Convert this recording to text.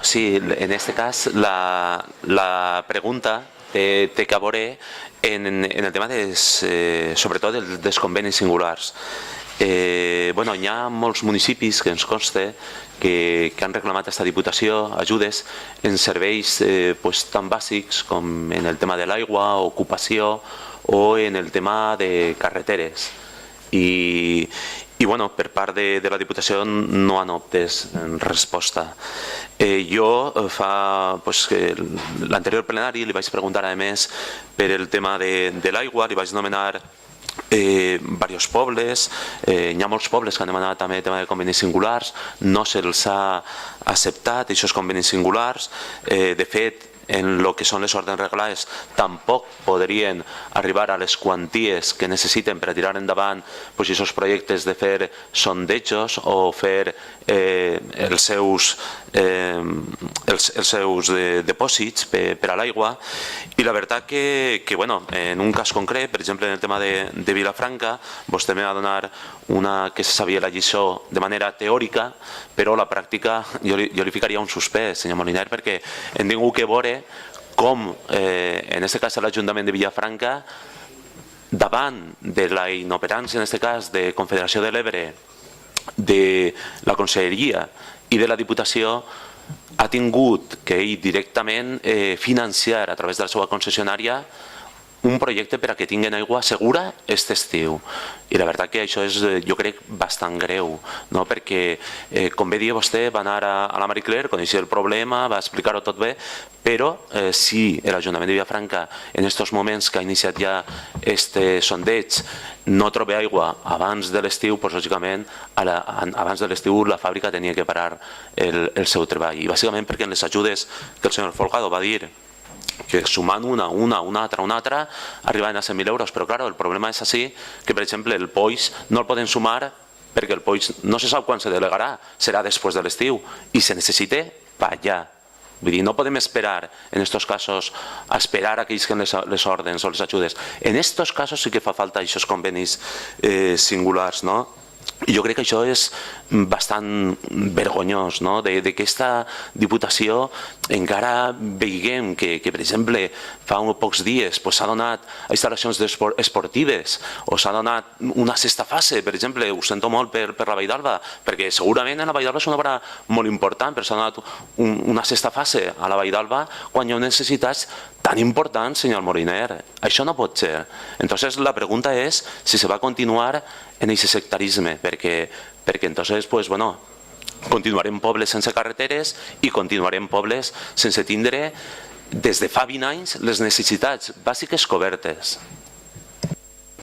Sí, en este cas la pregunta té a veure en el tema sobretot dels convenis singulars. Bueno, hi ha molts municipis que ens consta que han reclamat a aquesta Diputació ajudes en serveis tan bàsics com en el tema de l'aigua, ocupació o en el tema de carreteres. I bueno, per part de la Diputació no han obtès resposta. Jo l'anterior plenari li vaig preguntar a més per el tema de l'aigua, li vaig nomenar diversos pobles, hi ha molts pobles que han demanat també el tema de convenis singulars, no se'ls ha acceptat aquests convenis singulars. De fet, en el que són les ordres reglades tampoc podrien arribar a les quanties que necessiten per a tirar endavant aquests projectes de fer sondejos o fer els seus dipòsits per a l'aigua. I la veritat que en un cas concret, per exemple en el tema de Vilafranca, vostè me va donar una que se sabia la lliçó de manera teòrica, però a la pràctica jo li ficaria un suspès, senyor Moliner, perquè hem tingut que veure com, en aquest cas l'Ajuntament de Vilafranca, davant de la inoperància, en aquest cas, de Confederació de l'Ebre, de la Conselleria i de la Diputació, ha tingut que ell directament financiar a través de la seva concessionària un projecte per a que tinguin aigua segura aquest estiu. I la veritat que això és, jo crec, bastant greu, perquè, com bé dia vostè, va anar a la Marie Claire, coneixia el problema, va explicar-ho tot bé, però si l'Ajuntament de Vilafranca, en aquests moments que ha iniciat ja aquest sondeig, no troba aigua abans de l'estiu, doncs lògicament, abans de l'estiu la fàbrica tenia que parar el seu treball. I bàsicament perquè en les ajudes que el senyor Folgado va dir que sumant una altra, arribaven a 100.000 euros, però clar, el problema és així que, per exemple, el POIS no el poden sumar perquè el POIS no se sap quan se delegarà, serà després de l'estiu, i se necessita per allà. Vull dir, no podem esperar, en aquests casos, a esperar a que isquen les ordres o les ajudes. En aquests casos sí que fa falta aquests convenis singulars, no? I jo crec que això és bastant vergonyós, que aquesta Diputació encara veiem que, per exemple, fa pocs dies s'ha donat a instal·lacions esportives o s'ha donat una sexta fase, per exemple, ho sento molt per la Vall d'Alba, perquè segurament a la Vall d'Alba és una obra molt important, però s'ha donat una sexta fase a la Vall d'Alba quan hi ha necessitats tan importants, senyor Moliner. Això no pot ser. Entonces la pregunta és si se va continuar en aquest sectarisme, perquè entonces, continuarem pobles sense carreteres i continuarem pobles sense tindre des de fa 20 anys les necessitats bàsiques cobertes.